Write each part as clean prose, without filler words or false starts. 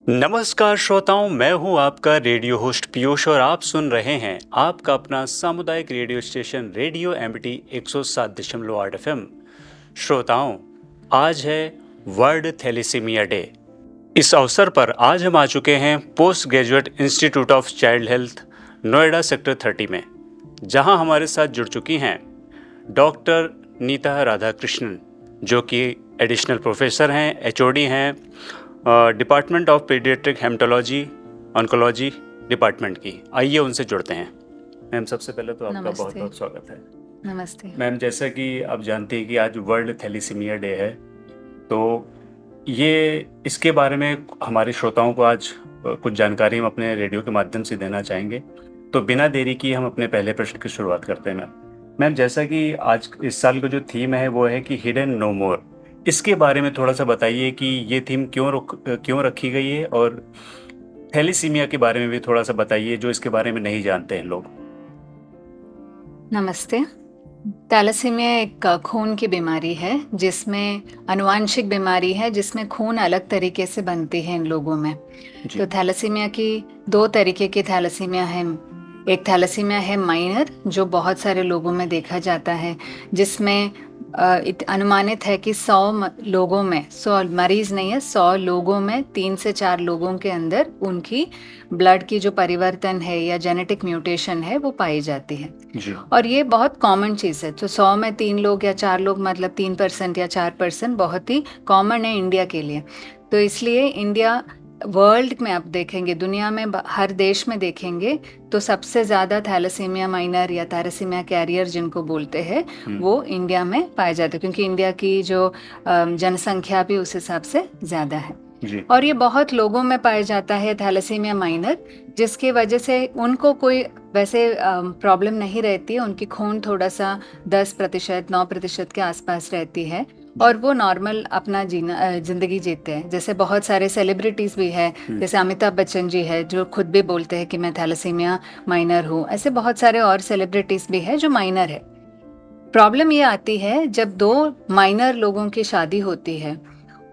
नमस्कार श्रोताओं, मैं हूं आपका रेडियो होस्ट पीयूष और आप सुन रहे हैं आपका अपना सामुदायिक radio station radio MT 107.8 FM। श्रोताओं, आज है वर्ल्ड थैलेसीमिया डे। इस अवसर पर आज हम आ चुके हैं post graduate institute of child health Noida sector 30 में, जहां हमारे साथ जुड़ चुकी हैं डॉक्टर नीता राधाकृष्णन, जो कि एडिशनल प्रोफेसर हैं, HOD हैं department of paediatric haematology oncology department की। आइए उनसे जुड़ते हैं। मैम, सबसे पहले तो आपका बहुत बहुत स्वागत है। नमस्ते मैम, जैसा कि आप जानते हैं कि आज वर्ल्ड थैलेसीमिया डे है, तो ये इसके बारे में हमारे श्रोताओं को आज कुछ जानकारी हम अपने रेडियो के माध्यम से देना चाहेंगे। तो बिना देरी की हम अपने पहले प्रश्न की शुरुआत करते हैं। मैम, जैसा कि आज इस साल का जो थीम है वो है कि हिडन नो मोर। इसके बारे में थोड़ा सा बताइए कि ये थीम क्यों रखी गई है, और थैलेसीमिया के बारे में भी थोड़ा सा बताइए, जो इसके बारे में नहीं जानते हैं लोग। नमस्ते। थैलेसीमिया एक खून की बीमारी है, जिसमें आनुवांशिक बीमारी है, जिसमें खून अलग तरीके से बनती है इन लोगों में। तो थैलेसीमिया की दो तरीके की थैलेसीमिया है। एक थैलेसीमिया है माइनर, जो बहुत सारे लोगों में देखा जाता है, जिसमें अनुमानित है कि 100 लोगों में, 100 मरीज नहीं है, 100 लोगों में 3 से 4 लोगों के अंदर उनकी ब्लड की जो परिवर्तन है या जेनेटिक म्यूटेशन है वो पाई जाती है जी। और ये बहुत कॉमन चीज़ है। तो 100 में 3 लोग या 4 लोग, मतलब 3% या 4% बहुत ही कॉमन है इंडिया के लिए। तो इसलिए इंडिया वर्ल्ड में आप देखेंगे, दुनिया में हर देश में देखेंगे, तो सबसे ज़्यादा थैलेसीमिया माइनर या थैलेसीमिया कैरियर जिनको बोलते हैं वो इंडिया में पाए जाते हैं, क्योंकि इंडिया की जो जनसंख्या भी उस हिसाब से ज़्यादा है जी। और ये बहुत लोगों में पाया जाता है थैलेसीमिया माइनर, जिसकी वजह से उनको कोई वैसे प्रॉब्लम नहीं रहती है। उनकी खून थोड़ा सा 10%, 9% के आसपास रहती है और वो नॉर्मल अपना जिंदगी जीते हैं। जैसे बहुत सारे सेलिब्रिटीज़ भी है, जैसे अमिताभ बच्चन जी है, जो खुद भी बोलते हैं कि मैं थैलेसीमिया माइनर हूँ। ऐसे बहुत सारे और सेलिब्रिटीज़ भी है जो माइनर है। प्रॉब्लम ये आती है जब 2 माइनर लोगों की शादी होती है,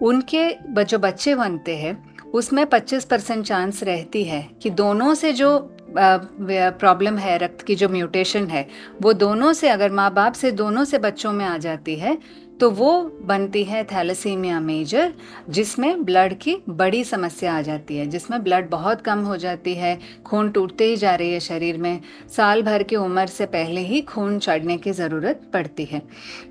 उनके जो बच्चे बनते हैं उसमें 25% चांस रहती है कि दोनों से जो प्रॉब्लम है, रक्त की जो म्यूटेशन है, वो दोनों से, अगर माँ बाप से दोनों से बच्चों में आ जाती है तो वो बनती है थैलेसीमिया मेजर, जिसमें ब्लड की बड़ी समस्या आ जाती है, जिसमें ब्लड बहुत कम हो जाती है, खून टूटते ही जा रही है शरीर में, साल भर की उम्र से पहले ही खून चढ़ने की ज़रूरत पड़ती है।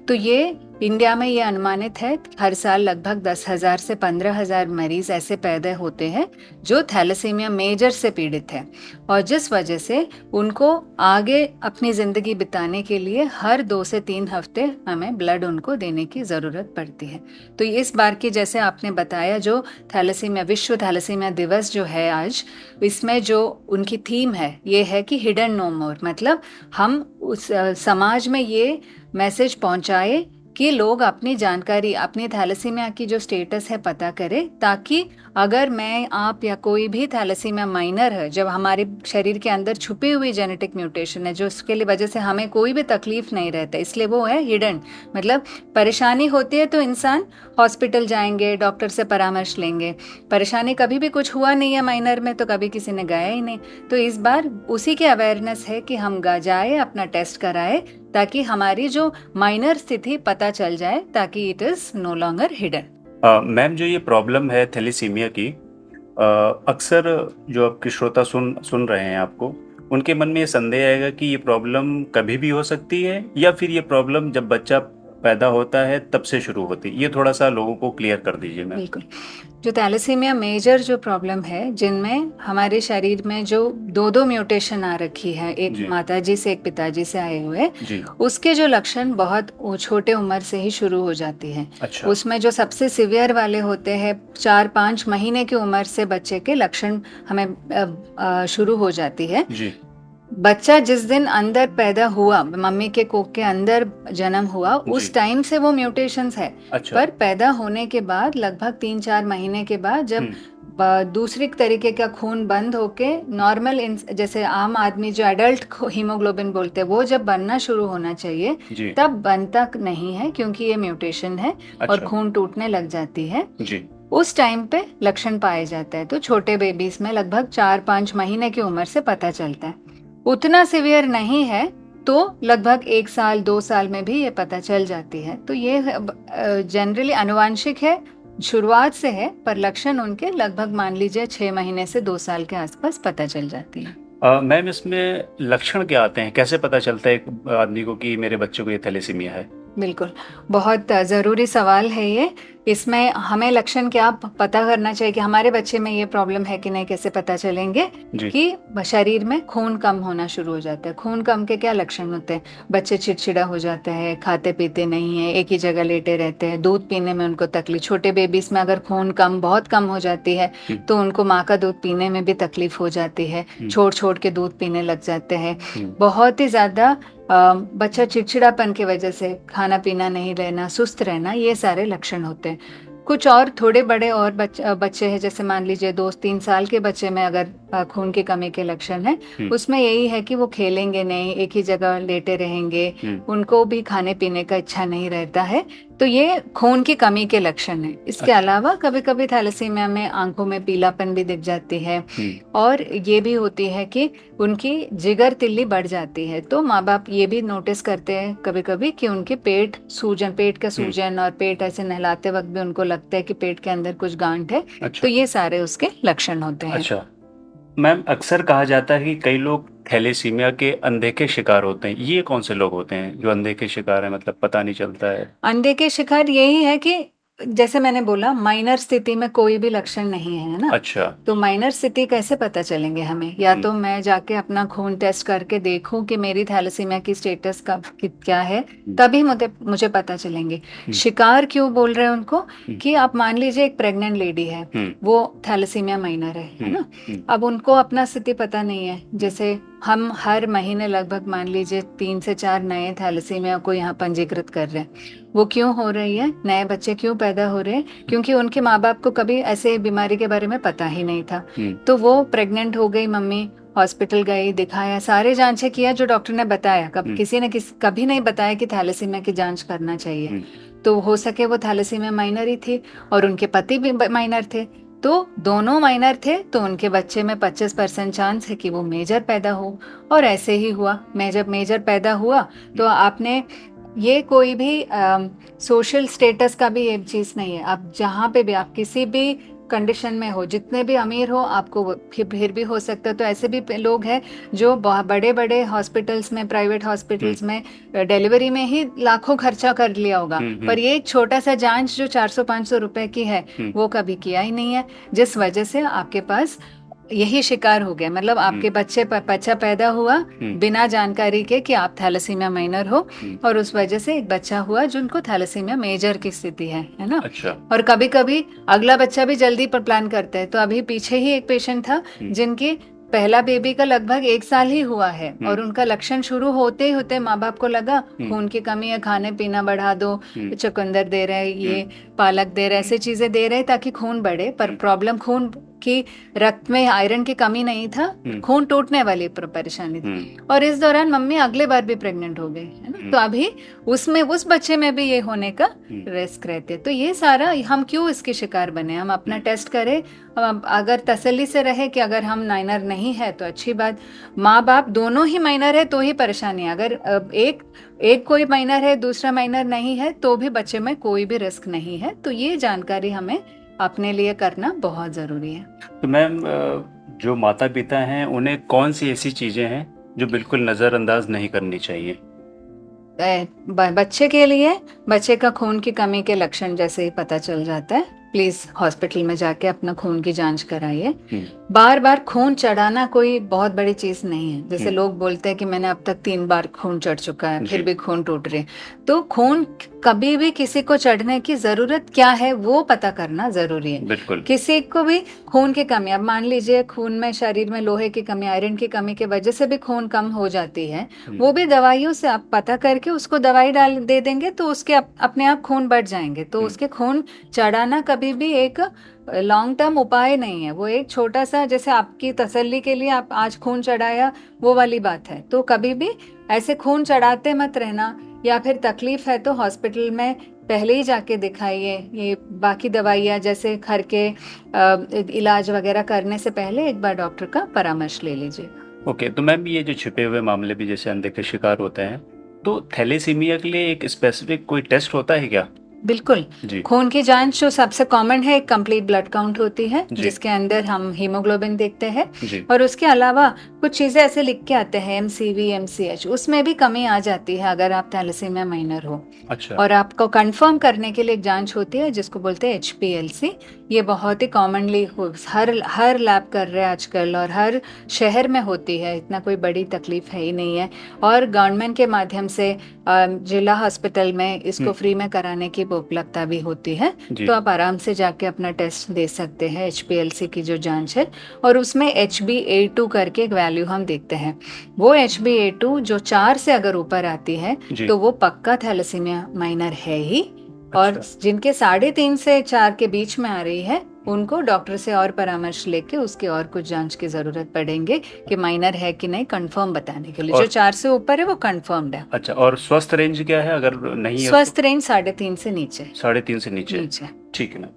तो ये इंडिया में ये अनुमानित है हर साल लगभग 10,000 से 15,000 मरीज ऐसे पैदा होते हैं जो थैलेसीमिया मेजर से पीड़ित है, और जिस वजह से उनको आगे अपनी ज़िंदगी बिताने के लिए हर 2 से 3 हफ्ते हमें ब्लड उनको देने की ज़रूरत पड़ती है। तो इस बार की, जैसे आपने बताया, जो थैलेसीमिया विश्व थैलेसीमिया दिवस जो है आज, इसमें जो उनकी थीम है ये है कि हिडन नो मोर, मतलब हम उस समाज में ये मैसेज पहुंचाए कि लोग अपनी जानकारी, अपनी थैलेसीमिया की जो स्टेटस है पता करें, ताकि अगर मैं, आप या कोई भी थैलेसीमिया माइनर है, जब हमारे शरीर के अंदर छुपी हुई जेनेटिक म्यूटेशन है जो उसके लिए वजह से हमें कोई भी तकलीफ नहीं रहता, इसलिए वो है हिडन। मतलब परेशानी होती है तो इंसान हॉस्पिटल जाएंगे, डॉक्टर से परामर्श लेंगे। परेशानी कभी भी कुछ हुआ नहीं है माइनर में तो कभी किसी ने गया ही नहीं। तो इस बार उसी की अवेयरनेस है कि हम जाए, अपना टेस्ट कराए, ताकि हमारी जो माइनर स्थिति पता चल जाए, ताकि it is no longer hidden. Ma'am, जो ये प्रॉब्लम है थैलेसीमिया की, अक्सर जो आपके श्रोता सुन रहे हैं आपको, उनके मन में ये संदेह आएगा कि ये प्रॉब्लम कभी भी हो सकती है, या फिर ये प्रॉब्लम जब बच्चा पैदा होता है तब से शुरू होती है। ये थोड़ा सा लोगों को क्लियर कर दीजिए मैम। बिल्कुल। जो थैलेसीमिया मेजर जो प्रॉब्लम है, जिनमें हमारे शरीर में जो 2 म्यूटेशन आ रखी है, एक माताजी से एक पिताजी से आए हुए, उसके जो लक्षण बहुत छोटे उम्र से ही शुरू हो जाती है। अच्छा। उसमें जो सबसे सिवियर वाले होते हैं 4-5 महीने की उम्र से बच्चे के लक्षण हमें शुरू हो जाती है जी। बच्चा जिस दिन अंदर पैदा हुआ, मम्मी के कोख के अंदर जन्म हुआ, उस टाइम से वो म्यूटेशंस है। अच्छा। पर पैदा होने के बाद लगभग 3-4 महीने के बाद जब दूसरी तरीके का खून बंद होके नॉर्मल, जैसे आम आदमी जो एडल्ट हीमोग्लोबिन बोलते हैं, वो जब बनना शुरू होना चाहिए तब बनता नहीं है, क्योंकि ये म्यूटेशन है। अच्छा। और खून टूटने लग जाती है जी। उस टाइम पे लक्षण पाए जाते हैं। तो छोटे बेबीज में लगभग 4-5 महीने की उम्र से पता चलता है। उतना सिवियर नहीं है तो लगभग 1 साल 2 साल में भी ये पता चल जाती है। तो ये जनरली आनुवांशिक है, शुरुआत से है, पर लक्षण उनके लगभग मान लीजिए 6 महीने से 2 साल के आसपास पता चल जाती है। मैम, इसमें लक्षण क्या आते हैं? कैसे पता चलता है एक आदमी को कि मेरे बच्चे को ये थैलेसीमिया है? बिल्कुल, बहुत ज़रूरी सवाल है ये। इसमें हमें लक्षण क्या पता करना चाहिए कि हमारे बच्चे में ये प्रॉब्लम है कि नहीं, कैसे पता चलेंगे कि शरीर में खून कम होना शुरू हो जाता है। खून कम के क्या लक्षण होते हैं? बच्चे चिड़चिड़ा हो जाते हैं, खाते पीते नहीं है, एक ही जगह लेटे रहते हैं, दूध पीने में उनको तकलीफ। छोटे बेबीज में अगर खून बहुत कम हो जाती है तो उनको माँ का दूध पीने में भी तकलीफ हो जाती है, छोड़ के दूध पीने लग जाते हैं। बहुत ही ज़्यादा बच्चा चिड़चिड़ापन की वजह से खाना पीना नहीं लेना, सुस्त रहना, ये सारे लक्षण होते हैं। कुछ और थोड़े बड़े और बच्चे हैं, जैसे मान लीजिए 2-3 साल के बच्चे में अगर खून की कमी के लक्षण है, उसमें यही है कि वो खेलेंगे नहीं, एक ही जगह लेटे रहेंगे, उनको भी खाने पीने का इच्छा नहीं रहता है। तो ये खून की कमी के लक्षण है। इसके अलावा कभी कभी थैलेसीमिया में आंखों में पीलापन भी दिख जाती है और ये भी होती है कि उनकी जिगर तिल्ली बढ़ जाती है। तो माँ बाप ये भी नोटिस करते हैं कभी कभी कि उनके पेट का सूजन और पेट ऐसे नहलाते वक्त भी उनको लगता है कि पेट के अंदर कुछ गांठ है। तो ये सारे उसके लक्षण होते हैं। अच्छा मैम, अक्सर कहा जाता है कि कई लोग थैलेसीमिया के अनदेखे शिकार होते हैं। ये कौन से लोग होते हैं जो अनदेखे शिकार है, मतलब पता नहीं चलता है? अनदेखे शिकार यही है कि जैसे मैंने बोला, माइनर स्थिति में कोई भी लक्षण नहीं है ना। अच्छा। तो माइनर स्थिति कैसे पता चलेंगे हमें? या तो मैं जाके अपना खून टेस्ट करके देखूं कि मेरी थैलेसीमिया की स्टेटस क्या है, तभी मुझे पता चलेंगे। शिकार क्यों बोल रहे हैं उनको? कि आप मान लीजिए एक प्रेग्नेंट लेडी है, वो थैलेसीमिया माइनर है ना। अब उनको अपना स्थिति पता नहीं है। जैसे हम हर महीने लगभग मान लीजिए 3 से 4 नए थैलेसीमिया को यहाँ पंजीकृत कर रहे हैं। वो क्यों हो रही है? नए बच्चे क्यों पैदा हो रहे हैं? क्योंकि उनके माँ बाप को कभी ऐसे बीमारी के बारे में पता ही नहीं था। तो वो प्रेग्नेंट हो गई मम्मी, हॉस्पिटल गई, दिखाया, सारे जांचें किया जो डॉक्टर ने बताया। किसी ने कभी नहीं बताया कि थैलेसीमिया की जांच करना चाहिए। तो हो सके वो थैलेसीमिया माइनर ही थी और उनके पति भी माइनर थे। तो दोनों माइनर थे, तो उनके बच्चे में 25% चांस है कि वो मेजर पैदा हो। और ऐसे ही हुआ। मेजर पैदा हुआ तो आपने ये कोई भी सोशल स्टेटस का भी एक चीज़ नहीं है। आप जहाँ पे भी, आप किसी भी कंडीशन में हो, जितने भी अमीर हो, आपको फिर भी हो सकता है। तो ऐसे भी लोग हैं जो बड़े बड़े हॉस्पिटल्स में, प्राइवेट हॉस्पिटल्स में डिलीवरी में ही लाखों खर्चा कर लिया होगा, पर ये एक छोटा सा जांच जो 400-500 रुपए की है, वो कभी किया ही नहीं है, जिस वजह से आपके पास यही शिकार हो गया। मतलब आपके बच्चा पैदा हुआ बिना जानकारी के कि आप थैलेसीमिया माइनर हो, और उस वजह से एक बच्चा हुआ जिनको थैलेसीमिया मेजर की स्थिति है ना। अच्छा। और कभी कभी अगला बच्चा भी जल्दी पर प्लान करते हैं। तो अभी पीछे ही एक पेशेंट था जिनकी पहला बेबी का लगभग 1 साल ही हुआ है और उनका लक्षण शुरू होते ही माँ बाप को लगा खून की कमी है, खाने पीना बढ़ा दो, चुकंदर दे रहे, ये पालक दे रहे, ऐसी चीजें दे रहे ताकि खून बढ़े। पर प्रॉब्लम खून की, रक्त में आयरन की कमी नहीं था, खून टूटने वाली परेशानी थी। और इस दौरान मम्मी अगले बार भी प्रेग्नेंट हो गई है ना। तो अभी उस बच्चे में भी ये होने का रिस्क रहते। तो ये सारा हम क्यों इसके शिकार बने? हम अपना टेस्ट करें, अगर तसल्ली से रहे कि अगर हम माइनर नहीं है तो अच्छी बात। माँ बाप दोनों ही माइनर है तो ही परेशानी है। अगर एक कोई माइनर है, दूसरा माइनर नहीं है, तो भी बच्चे में कोई भी रिस्क नहीं है। तो ये जानकारी हमें अपने लिए करना बहुत जरूरी है। तो मैम, जो माता पिता हैं उन्हें कौन सी ऐसी चीजें हैं जो बिल्कुल नजरअंदाज नहीं करनी चाहिए? बच्चे के लिए, बच्चे का खून की कमी के लक्षण जैसे ही पता चल जाता है, प्लीज हॉस्पिटल में जाके अपना खून की जांच कराइए। बार बार खून चढ़ाना कोई बहुत बड़ी चीज नहीं है। जैसे लोग बोलते हैं कि मैंने अब तक 3 बार खून चढ़ चुका है, फिर भी खून टूट रहे। तो खून कभी भी किसी को चढ़ने की जरूरत क्या है वो पता करना जरूरी है। बिल्कुल। किसी को भी खून की कमी, अब मान लीजिए खून में, शरीर में लोहे की कमी, आयरन की कमी की वजह से भी खून कम हो जाती है, वो भी दवाइयों से आप पता करके उसको दवाई दे देंगे तो उसके अपने आप खून बढ़ जाएंगे। तो उसके खून चढ़ाना कभी भी एक लॉन्ग टर्म उपाय नहीं है। वो एक छोटा सा, जैसे आपकी तसल्ली के लिए आप आज खून चढ़ाया, वो वाली बात है। तो कभी भी ऐसे खून चढ़ाते मत रहना। या फिर तकलीफ है तो हॉस्पिटल में पहले ही जाके दिखाइए। ये बाकी दवाइयाँ जैसे घर के इलाज वगैरह करने से पहले एक बार डॉक्टर का परामर्श ले लीजिए। ओके, तो मैम ये जो छिपे हुए मामले भी जैसे अनदेखे शिकार होते हैं, तो थैलेसीमिया के लिए एक स्पेसिफिक कोई टेस्ट होता है क्या? बिल्कुल। जी। खून की जांच जो सबसे कॉमन है, एक कंप्लीट ब्लड काउंट होती है जी। जिसके अंदर हम हीमोग्लोबिन देखते हैं जी। और उसके अलावा कुछ चीजें ऐसे लिख के आते हैं MCV MCH, उसमें भी कमी आ जाती है अगर आप थैलेसीमिया माइनर हो। अच्छा। और आपको कंफर्म करने के लिए एक जांच होती है जिसको बोलते हैं HPLC। ये बहुत ही कॉमनली हर लैब कर रहे हैं आजकल और हर शहर में होती है, इतना कोई बड़ी तकलीफ है ही नहीं है। और गवर्नमेंट के माध्यम से जिला हॉस्पिटल में इसको फ्री में कराने की उपलब्धता भी होती है, तो आप आराम से जाके अपना टेस्ट दे सकते हैं। HPLC की जो जांच है और उसमें HbA2 करके एक वैल्यू हम देखते हैं। वो HbA2 जो 4 से अगर ऊपर आती है तो वो पक्का थैलेसीमिया माइनर है ही। और जिनके 3.5 से 4 के बीच में आ रही है उनको डॉक्टर से और परामर्श लेके उसके और कुछ जांच की जरूरत पड़ेंगे कि माइनर है कि नहीं, कंफर्म बताने के लिए। जो 4 से ऊपर है वो कंफर्म्ड है। अच्छा, और स्वस्थ रेंज क्या है अगर नहीं है? स्वस्थ रेंज 3.5 से नीचे। 3.5 से नीचे। ठीक है मैम।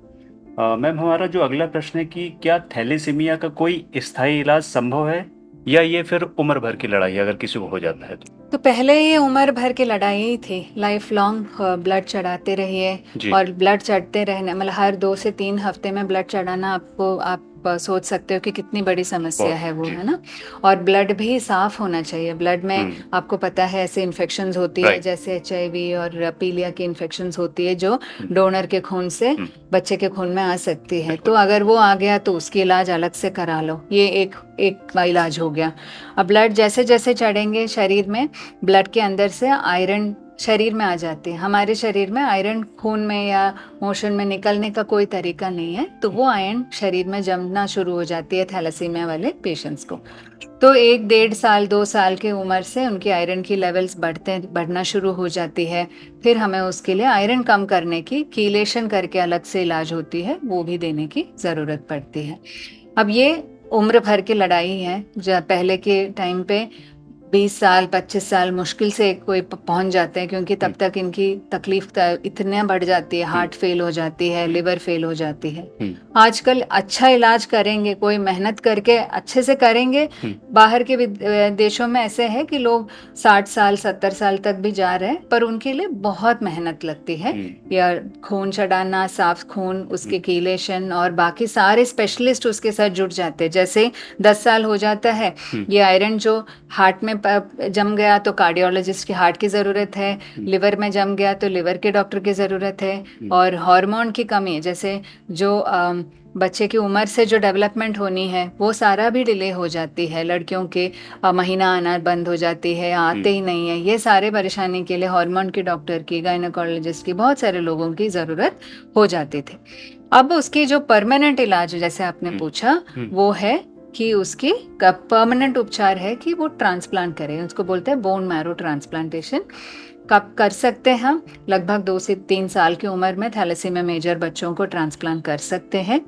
मैम हमारा जो अगला प्रश्न है कि क्या थैलेसीमिया का कोई स्थायी इलाज संभव है या ये फिर उम्र भर की लड़ाई अगर किसी को हो जाता है तो पहले ये उम्र भर की लड़ाई ही थी। लाइफ लॉन्ग ब्लड चढ़ाते रहिए और ब्लड चढ़ते रहने, मतलब हर 2 से 3 हफ्ते में ब्लड चढ़ाना आप सोच सकते हो कि कितनी बड़ी समस्या है वो, है ना। और ब्लड भी साफ होना चाहिए। ब्लड में आपको पता है ऐसे इन्फेक्शंस होती है जैसे HIV और पीलिया की इन्फेक्शंस होती है जो डोनर के खून से बच्चे के खून में आ सकती है। तो अगर वो आ गया तो उसकी इलाज अलग से करा लो, ये एक इलाज हो गया। अब ब्लड जैसे जैसे चढ़ेंगे शरीर में, ब्लड के अंदर से आयरन शरीर में आ जाती है। हमारे शरीर में आयरन खून में या मोशन में निकलने का कोई तरीका नहीं है, तो वो आयरन शरीर में जमना शुरू हो जाती है थैलेसीमिया वाले पेशेंट्स को। तो 1-1.5 साल 2 साल की उम्र से उनकी आयरन की लेवल्स बढ़ना शुरू हो जाती है। फिर हमें उसके लिए आयरन कम करने की कीलेशन करके अलग से इलाज होती है, वो भी देने की ज़रूरत पड़ती है। अब ये उम्र भर की लड़ाई है। जब पहले के टाइम पे 20 साल 25 साल मुश्किल से कोई पहुंच जाते हैं, क्योंकि तब तक इनकी तकलीफ इतने बढ़ जाती है, हार्ट फेल हो जाती है, लिवर फेल हो जाती है। आजकल अच्छा इलाज करेंगे, कोई मेहनत करके अच्छे से करेंगे। बाहर के देशों में ऐसे है कि लोग 60 साल 70 साल तक भी जा रहे हैं, पर उनके लिए बहुत मेहनत लगती है। या खून चढ़ाना, साफ खून, उसके कीलेशन और बाकी सारे स्पेशलिस्ट उसके साथ जुड़ जाते हैं। जैसे 10 साल हो जाता है, ये आयरन जो हार्ट में जम गया तो कार्डियोलॉजिस्ट की हार्ट की ज़रूरत है, लिवर में जम गया तो लिवर के डॉक्टर की ज़रूरत है। और हार्मोन की कमी, जैसे जो बच्चे की उम्र से जो डेवलपमेंट होनी है वो सारा भी डिले हो जाती है। लड़कियों के महीना आना बंद हो जाती है, आते ही नहीं है। ये सारे परेशानी के लिए हार्मोन के डॉक्टर की, गायनेकोलॉजिस्ट की, बहुत सारे लोगों की ज़रूरत हो जाती थी। अब उसकी जो परमानेंट इलाज जैसे आपने पूछा वो है कि उसकी परमानेंट उपचार है कि वो ट्रांसप्लांट करें। उसको बोलते हैं बोन मैरो ट्रांसप्लांटेशन। कब कर सकते हैं हम? लगभग 2 से 3 साल की उम्र में थैलेसीमिया मेजर बच्चों को ट्रांसप्लांट कर सकते हैं।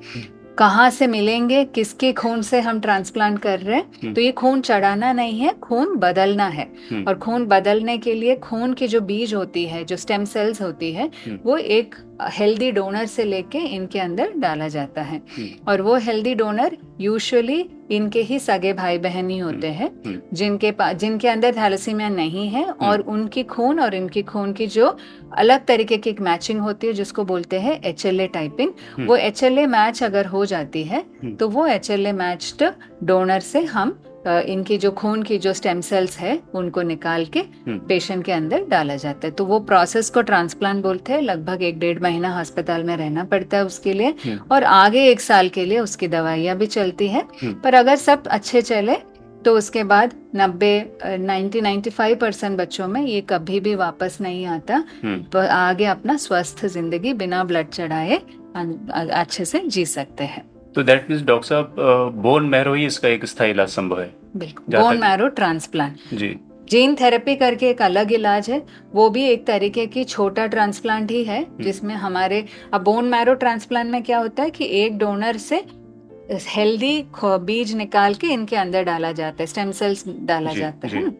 कहाँ से मिलेंगे, किसके खून से हम ट्रांसप्लांट कर रहे हैं? तो ये खून चढ़ाना नहीं है, खून बदलना है। और खून बदलने के लिए खून की जो बीज होती है, जो स्टेम सेल्स होती है, वो एक हेल्दी डोनर से लेके इनके अंदर डाला जाता है। और वो हेल्दी डोनर यूजुअली इनके ही सगे भाई बहन ही होते हैं जिनके अंदर थैलेसीमिया नहीं है, और उनकी खून और इनकी खून की जो अलग तरीके की एक मैचिंग होती है जिसको बोलते हैं HLA टाइपिंग। वो HLA मैच अगर हो जाती है तो वो HLA मैच्ड डोनर से हम इनकी जो खून की जो स्टेम सेल्स है उनको निकाल के पेशेंट के अंदर डाला जाता है। तो वो प्रोसेस को ट्रांसप्लांट बोलते हैं। लगभग 1-1.5 महीना अस्पताल में रहना पड़ता है उसके लिए, और आगे 1 साल के लिए उसकी दवाइयाँ भी चलती हैं। पर अगर सब अच्छे चले तो उसके बाद 90-95% बच्चों में ये कभी भी वापस नहीं आता, तो आगे अपना स्वस्थ जिंदगी बिना ब्लड चढ़ाए अच्छे से जी सकते हैं। तो दैट मींस डॉक्टर साहब बोन मैरो ही इसका एक स्थायी इलाज संभव है? बिल्कुल, बोन मैरो ट्रांसप्लांट। जी। जीन थेरेपी करके एक अलग इलाज है, वो भी एक तरीके की छोटा ट्रांसप्लांट ही है जिसमें हमारे अब बोन मैरो ट्रांसप्लांट में क्या होता है कि एक डोनर से हेल्दी बीज निकाल के इनके अंदर डाला जाता है, स्टेम सेल्स डाला जाता है ना।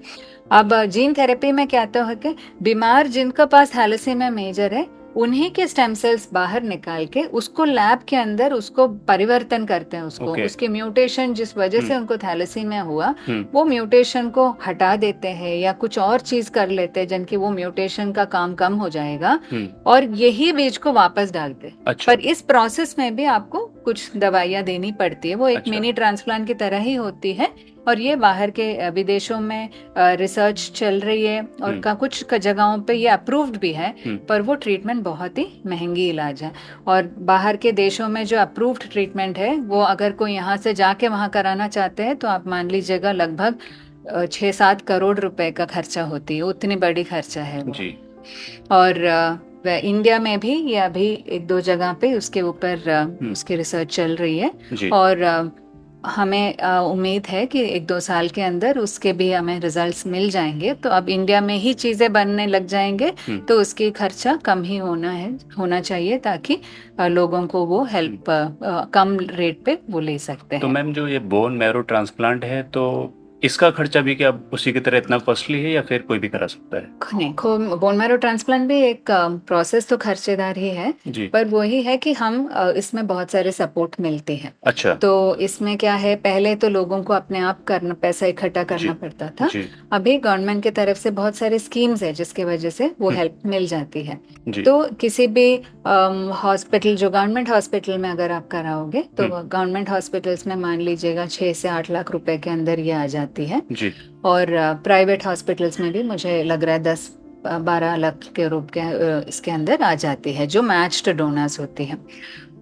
अब जीन थेरेपी में क्या होता है कि बीमार जिनके पास थैलेसीमिया मेजर है उन्हीं के स्टेम सेल्स बाहर निकाल के उसको लैब के अंदर उसको परिवर्तन करते हैं, उसको उसके म्यूटेशन जिस वजह से उनको थैलेसीमिया हुआ वो म्यूटेशन को हटा देते हैं या कुछ और चीज कर लेते हैं जिनकी वो म्यूटेशन का काम कम हो जाएगा और यही बीज को वापस डालते। अच्छा। पर इस प्रोसेस में भी आपको कुछ दवाइयाँ देनी पड़ती है, वो एक मिनी ट्रांसप्लांट की तरह ही होती है और ये बाहर के विदेशों में रिसर्च चल रही है और कुछ जगहों पे ये अप्रूव्ड भी है, पर वो ट्रीटमेंट बहुत ही महंगी इलाज है। और बाहर के देशों में जो अप्रूव्ड ट्रीटमेंट है वो अगर कोई यहाँ से जाके वहाँ कराना चाहते हैं तो आप मान लीजिएगा लगभग 6-7 करोड़ रुपए का खर्चा होती है, उतनी बड़ी खर्चा है वो जी। और इंडिया में भी ये अभी 1-2 जगह पे उसके ऊपर उसकी रिसर्च चल रही है और हमें उम्मीद है कि 1-2 साल के अंदर उसके भी हमें रिजल्ट्स मिल जाएंगे। तो अब इंडिया में ही चीज़ें बनने लग जाएंगे तो उसकी खर्चा कम ही होना चाहिए ताकि लोगों को वो हेल्प कम रेट पे वो ले सकते हैं। तो मैम जो ये बोन मैरो ट्रांसप्लांट है तो इसका खर्चा भी क्या उसी की तरह इतना कॉस्टली है या फिर कोई भी करा सकता है? नहीं, बोन मैरो ट्रांसप्लांट भी एक प्रोसेस तो खर्चेदार ही है जी। पर वही है कि हम इसमें बहुत सारे सपोर्ट मिलते हैं। अच्छा। तो इसमें क्या है, पहले तो लोगों को अपने आप पैसा इकट्ठा करना पड़ता था, अभी गवर्नमेंट की तरफ से बहुत सारे स्कीम्स है जिसकी वजह से वो हेल्प मिल जाती है। तो किसी भी हॉस्पिटल जो गवर्नमेंट हॉस्पिटल में अगर आप कराओगे तो गवर्नमेंट हॉस्पिटल्स में मान लीजिएगा 6 से 8 लाख रुपए के अंदर ये आ जाती है जी। और प्राइवेट हॉस्पिटल्स में भी मुझे लग रहा है 10-12 लाख के रूप के इसके अंदर आ जाती है जो मैच्ड डोनर्स होती है।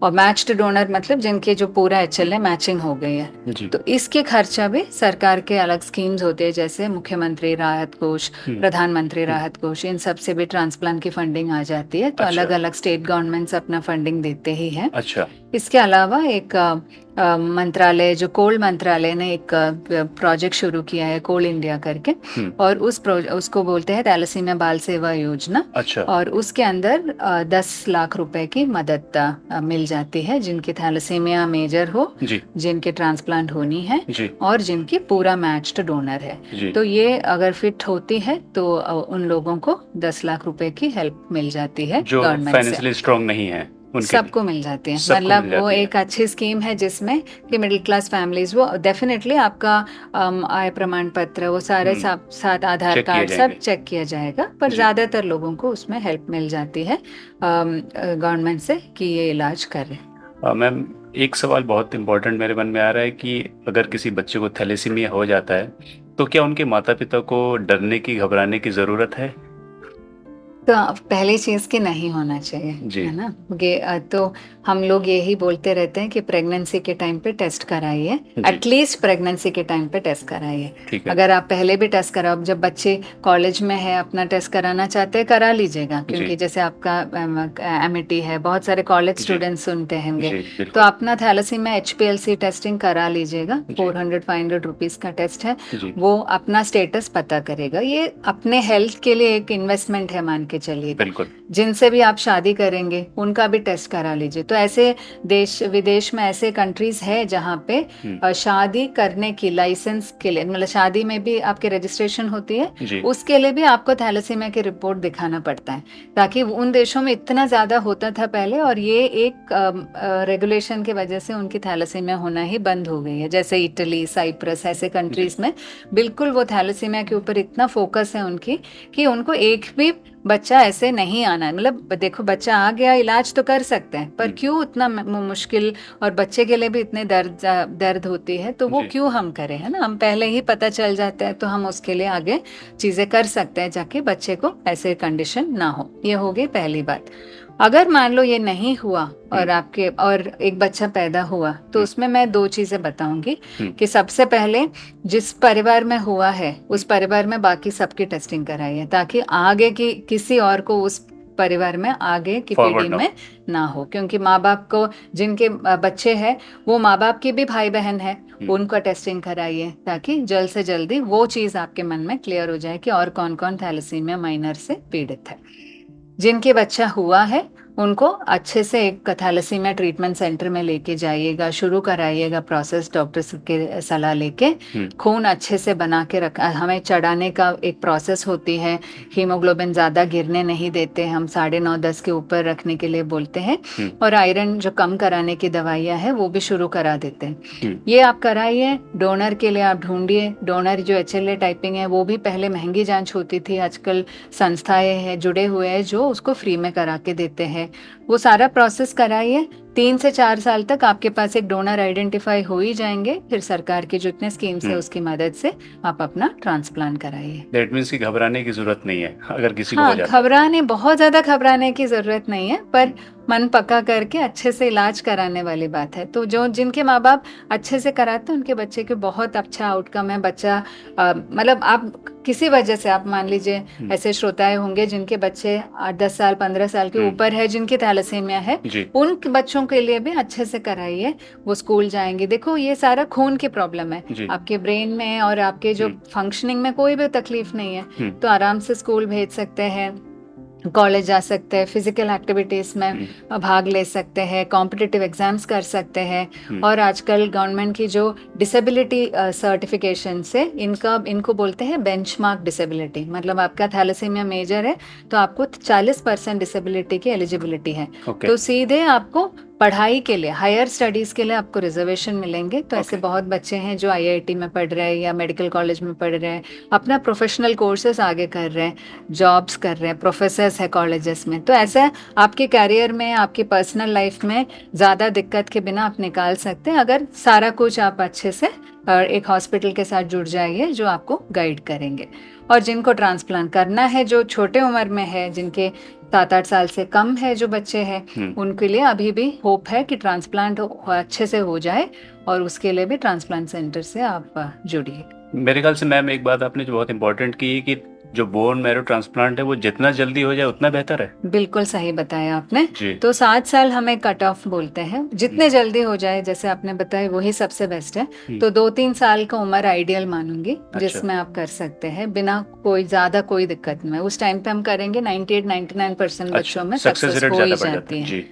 और मैच्ड डोनर मतलब जिनके जो पूरा HLA मैचिंग हो गई है। तो इसके खर्चा भी सरकार के अलग स्कीम्स होते हैं जैसे मुख्यमंत्री राहत कोष, प्रधानमंत्री राहत कोष, इन सब से भी ट्रांसप्लांट की फंडिंग आ जाती है। तो अच्छा। अलग अलग स्टेट गवर्नमेंट्स अपना फंडिंग देते ही हैं। अच्छा। इसके अलावा एक मंत्रालय जो कोल मंत्रालय ने एक प्रोजेक्ट शुरू किया है कोल इंडिया करके और उसको बोलते हैं थैलेसीमिया बाल सेवा योजना। अच्छा। और उसके अंदर 10 लाख रुपए की मदद मिल जाती है जिनकी थैलेसीमिया मेजर हो, जिनके ट्रांसप्लांट होनी है और जिनकी पूरा मैच्ड डोनर है। तो ये अगर फिट होती है तो उन लोगों को 10 लाख रुपए की हेल्प मिल जाती है जो फाइनेंशियली स्ट्रॉन्ग नहीं है सबको मिल जाती है। मतलब वो एक अच्छी स्कीम है जिसमें कि मिडिल क्लास फैमिलीज वो डेफिनेटली आपका आय प्रमाण पत्र वो सारे साथ आधार कार्ड सब चेक किया जाएगा, पर ज्यादातर लोगों को उसमें हेल्प मिल जाती है गवर्नमेंट से कि ये इलाज करें। मैम एक सवाल बहुत इम्पोर्टेंट मेरे मन में आ रहा है कि अगर किसी बच्चे को थैलेसीमिया हो जाता है तो क्या उनके माता पिता को डरने की घबराने की जरूरत है? तो पहली चीज की नहीं होना चाहिए है ना। तो हम लोग यही बोलते रहते हैं कि प्रेगनेंसी के टाइम पे टेस्ट कराइए, एटलीस्ट प्रेगनेंसी के टाइम पे टेस्ट कराइए। अगर आप पहले भी टेस्ट कराओ, जब बच्चे कॉलेज में है अपना टेस्ट कराना चाहते हैं करा लीजिएगा, क्योंकि जैसे आपका एमिटी है, बहुत सारे कॉलेज स्टूडेंट्स सुनते होंगे, तो अपना थैलेसीमिया HPLC टेस्टिंग करा लीजिएगा। 400-500 रुपीज का टेस्ट है, वो अपना स्टेटस पता करेगा। ये अपने हेल्थ के लिए एक इन्वेस्टमेंट है मान के चलिए। बिल्कुल। जिनसे भी आप शादी करेंगे उनका भी टेस्ट करा लीजिए। तो ऐसे देश विदेश में ऐसे कंट्रीज है जहाँ पे शादी करने की लाइसेंस के लिए, मतलब शादी में भी आपके रजिस्ट्रेशन होती है, उसके लिए भी आपको थैलेसीमिया की रिपोर्ट दिखाना पड़ता है, ताकि उन देशों में इतना ज्यादा होता था पहले और ये एक रेगुलेशन की वजह से उनकी थैलेसीमिया होना ही बंद हो गई है। जैसे इटली, साइप्रस, ऐसे कंट्रीज में बिल्कुल वो थैलेसीमिया के ऊपर इतना फोकस है उनकी कि उनको एक भी बच्चा ऐसे नहीं आना है। मतलब देखो बच्चा आ गया इलाज तो कर सकते हैं, पर क्यों उतना मुश्किल, और बच्चे के लिए भी इतने दर्द होती है, तो वो क्यों हम करें, है ना। हम पहले ही पता चल जाता है तो हम उसके लिए आगे चीजें कर सकते हैं जाके बच्चे को ऐसे कंडीशन ना हो। ये हो गई पहली बात। अगर मान लो ये नहीं हुआ और एक बच्चा पैदा हुआ तो उसमें मैं 2 चीजें बताऊंगी कि सबसे पहले जिस परिवार में हुआ है उस परिवार में बाकी सबकी टेस्टिंग कराइए, ताकि आगे की किसी और को उस परिवार में आगे की पीढ़ी में ना हो। क्योंकि माँ बाप को जिनके बच्चे हैं वो माँ बाप की भी भाई बहन है, उनका टेस्टिंग कराइए ताकि जल्द से जल्दी वो चीज आपके मन में क्लियर हो जाए कि और कौन कौन थैलेसीमिया माइनर से पीड़ित है। जिनके बच्चा हुआ है उनको अच्छे से एक थैलेसीमिया ट्रीटमेंट सेंटर में लेके जाइएगा, शुरू कराइएगा प्रोसेस डॉक्टर के सलाह लेके। खून अच्छे से बना के रखा, हमें चढ़ाने का एक प्रोसेस होती है, हीमोग्लोबिन ज़्यादा गिरने नहीं देते, हम 9.5-10 के ऊपर रखने के लिए बोलते हैं, और आयरन जो कम कराने की दवाइयाँ हैं वो भी शुरू करा देते हैं। ये आप कराइए। डोनर के लिए आप ढूंढिए, डोनर जो HLA टाइपिंग है वो भी पहले महंगी जांच होती थी, आजकल संस्थाएं हैं जुड़े हुए हैं जो उसको फ्री में करा के देते हैं। वो सारा प्रोसेस कराइए। 3 से 4 साल तक आपके पास एक डोनर आइडेंटिफाई हो ही जाएंगे, फिर सरकार की जितने स्कीम्स है उसकी मदद से आप अपना ट्रांसप्लांट कराइए। दैट मीन्स कि घबराने की जरूरत नहीं है अगर किसी को हो जाता है। घबराने, बहुत ज़्यादा घबराने की ज़रूरत नहीं है, पर मन पक्का करके अच्छे से इलाज कराने वाली बात है। तो जो जिनके माँ बाप अच्छे से कराते हैं उनके बच्चे के बहुत अच्छा आउटकम है। बच्चा मतलब आप किसी वजह से, आप मान लीजिए ऐसे श्रोताएं होंगे जिनके बच्चे 8-10 साल 15 साल के ऊपर है, जिनकी थैलेसीमिया है, उन बच्चों के लिए भी अच्छे से कराइए। वो स्कूल जाएंगे। देखो ये सारा खून की प्रॉब्लम है, आपके ब्रेन में और आपके जो फंक्शनिंग में कोई भी तकलीफ नहीं है, तो आराम से स्कूल भेज सकते हैं, कॉलेज जा सकते हैं, फिजिकल एक्टिविटीज में भाग ले सकते हैं, कॉम्पिटिटिव एग्जाम्स कर सकते हैं। और आजकल गवर्नमेंट की जो डिसेबिलिटी सर्टिफिकेशन से इनको बोलते हैं बेंचमार्क डिसेबिलिटी, मतलब आपका थैलेसीमिया मेजर है तो आपको 40% डिसेबिलिटी की एलिजिबिलिटी है। तो सीधे आपको पढ़ाई के लिए, हायर स्टडीज के लिए आपको रिजर्वेशन मिलेंगे। तो ऐसे बहुत बच्चे हैं जो IIT में पढ़ रहे हैं या मेडिकल कॉलेज में पढ़ रहे हैं, अपना प्रोफेशनल कोर्सेज आगे कर रहे हैं, जॉब्स कर रहे हैं, प्रोफेसर्स है कॉलेजेस में। तो ऐसा आपके कैरियर में, आपकी पर्सनल लाइफ में ज़्यादा दिक्कत के बिना आप निकाल सकते हैं, अगर सारा कुछ आप अच्छे से एक हॉस्पिटल के साथ जुड़ जाइए जो आपको गाइड करेंगे। और जिनको ट्रांसप्लांट करना है, जो छोटे उम्र में है, जिनके 7-8 साल से कम है जो बच्चे हैं, उनके लिए अभी भी होप है कि ट्रांसप्लांट अच्छे से हो जाए, और उसके लिए भी ट्रांसप्लांट सेंटर से आप जुड़िए। मेरे ख्याल से मैम एक बात आपने जो बहुत इंपॉर्टेंट की कि जो बोन मैरो ट्रांसप्लांट है वो जितना जल्दी हो जाए उतना बेहतर है। बिल्कुल सही बताया आपने। तो 7 साल हमें कट ऑफ बोलते हैं, जितने जल्दी हो जाए जैसे आपने बताया वही सबसे बेस्ट है। तो 2-3 साल का उम्र आइडियल मानूंगी जिसमें आप कर सकते हैं बिना कोई ज्यादा कोई दिक्कत में। उस टाइम पे हम करेंगे 98-99% बच्चों में सक्सेस हो ही जाती है।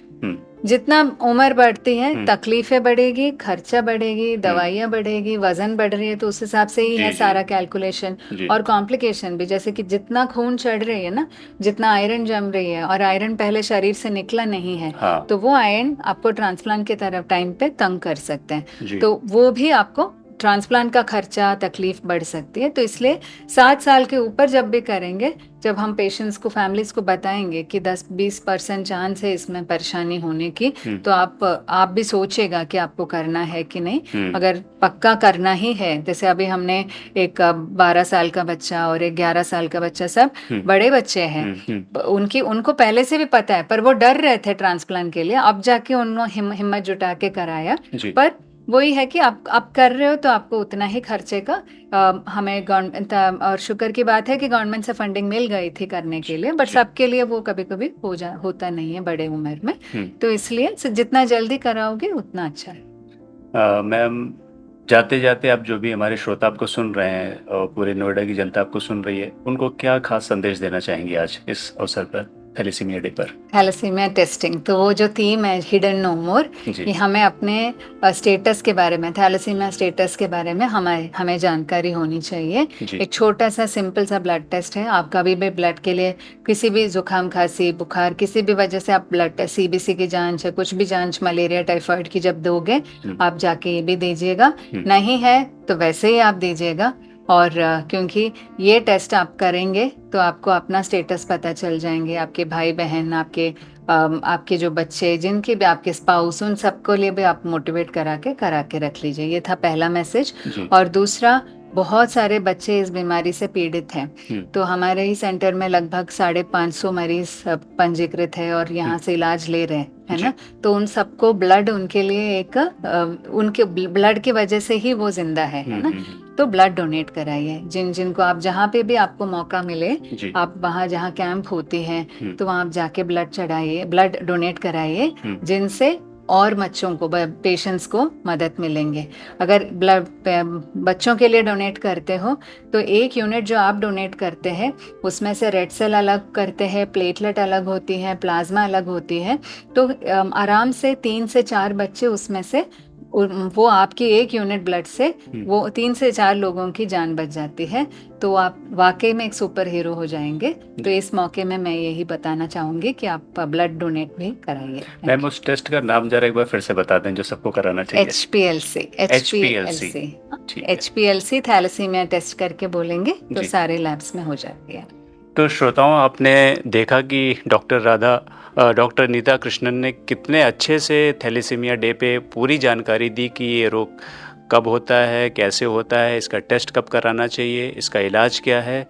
जितना उम्र बढ़ती है तकलीफें बढ़ेगी, खर्चा बढ़ेगी, दवाइयाँ बढ़ेगी, वजन बढ़ रही है, तो उस हिसाब से ही है सारा कैलकुलेशन। और कॉम्प्लिकेशन भी, जैसे कि जितना खून चढ़ रही है ना, जितना आयरन जम रही है, और आयरन पहले शरीर से निकला नहीं है, तो वो आयरन आपको ट्रांसप्लांट की तरफ टाइम पे तंग कर सकते हैं, तो वो भी आपको ट्रांसप्लांट का खर्चा, तकलीफ बढ़ सकती है। तो इसलिए 7 साल के ऊपर जब भी करेंगे, जब हम पेशेंट्स को, फैमिलीज को बताएंगे कि 10-20% चांस है इसमें परेशानी होने की, तो आप भी सोचेगा कि आपको करना है कि नहीं। अगर पक्का करना ही है, जैसे अभी हमने एक 12 साल का बच्चा और एक 11 साल का बच्चा, सब बड़े बच्चे हैं, उनको पहले से भी पता है, पर वो डर रहे थे ट्रांसप्लांट के लिए। अब जाके उन्होंने हिम्मत जुटा के कराया। पर वही है कि आप कर रहे हो तो आपको उतना ही खर्चे का हमें गवर्नमेंट, और शुक्र की बात है कि गवर्नमेंट से फंडिंग मिल गई थी करने के लिए, बट सबके लिए वो कभी कभी होता नहीं है बड़े उम्र में। तो इसलिए जितना जल्दी कराओगे उतना अच्छा है। मैम, जाते जाते आप जो भी हमारे श्रोता आपको सुन रहे हैं और पूरे नोएडा की जनता आपको सुन रही है, उनको क्या खास संदेश देना चाहेंगे आज इस अवसर पर, थैलेसीमिया डे पर? थैलेसीमिया टेस्टिंग, तो वो जो थीम है हिडन नो मोर, कि हमें अपने स्टेटस के बारे में, थैलेसीमिया स्टेटस के बारे में हमें जानकारी होनी चाहिए। एक छोटा सा सिंपल सा ब्लड टेस्ट है। आप कभी भी ब्लड के लिए किसी भी जुकाम, खांसी, बुखार, किसी भी वजह से आप ब्लड टेस्ट, CBC की जांच है, कुछ भी जांच, मलेरिया, टाइफाइड की जब दोगे, आप जाके ये भी दीजिएगा। नहीं है तो वैसे ही आप दीजिएगा। और क्योंकि ये टेस्ट आप करेंगे तो आपको अपना स्टेटस पता चल जाएंगे, आपके भाई बहन, आपके जो बच्चे, जिनके भी, आपके स्पाउस, उन सबको लिए भी आप मोटिवेट करा के रख लीजिए। ये था पहला मैसेज। और दूसरा, बहुत सारे बच्चे इस बीमारी से पीड़ित हैं, तो हमारे ही सेंटर में लगभग 550 मरीज पंजीकृत है और यहाँ से इलाज ले रहे हैं, है ना। तो उन सबको ब्लड, उनके लिए एक उनके ब्लड की वजह से ही वो जिंदा है ना। तो ब्लड डोनेट कराइए। जिनको आप, जहाँ पे भी आपको मौका मिले, आप वहाँ जहाँ कैंप होती है तो वहाँ आप जाके ब्लड चढ़ाइए, ब्लड डोनेट कराइए, जिनसे और बच्चों को, पेशेंट्स को मदद मिलेंगे। अगर ब्लड बच्चों के लिए डोनेट करते हो तो 1 यूनिट जो आप डोनेट करते हैं उसमें से रेड सेल अलग करते हैं, प्लेटलेट अलग होती है, प्लाज्मा अलग होती है। तो आराम से 3 से 4 बच्चे उसमें से, वो आपकी 1 यूनिट ब्लड से वो 3 से 4 लोगों की जान बच जाती है। तो आप वाकई में एक सुपर हीरो हो जाएंगे। तो इस मौके में मैं यही बताना चाहूंगी कि आप ब्लड डोनेट भी कराइए। मैम उस टेस्ट का नाम जरा एक बार फिर से बता दें जो सबको कराना चाहिए। HPLC थैलेसीमिया टेस्ट करके बोलेंगे तो सारे लैब्स में हो जाती है। तो श्रोताओं, आपने देखा कि डॉक्टर नीता कृष्णन ने कितने अच्छे से थैलेसीमिया डे पे पूरी जानकारी दी कि ये रोग कब होता है, कैसे होता है, इसका टेस्ट कब कराना चाहिए, इसका इलाज क्या है।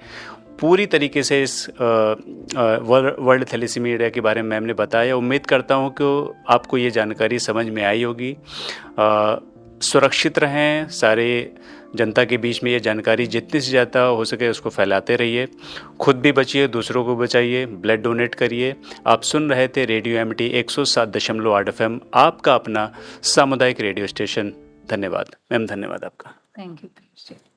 पूरी तरीके से इस वर्ल्ड थैलेसीमिया डे के बारे में मैम ने बताया। उम्मीद करता हूँ कि आपको ये जानकारी समझ में आई होगी। सुरक्षित रहें, सारे जनता के बीच में ये जानकारी जितनी से ज़्यादा हो सके उसको फैलाते रहिए। खुद भी बचिए, दूसरों को बचाइए, ब्लड डोनेट करिए। आप सुन रहे थे रेडियो एमटी 107.8 FM, आपका अपना सामुदायिक रेडियो स्टेशन। धन्यवाद मैम, धन्यवाद आपका। Thank you.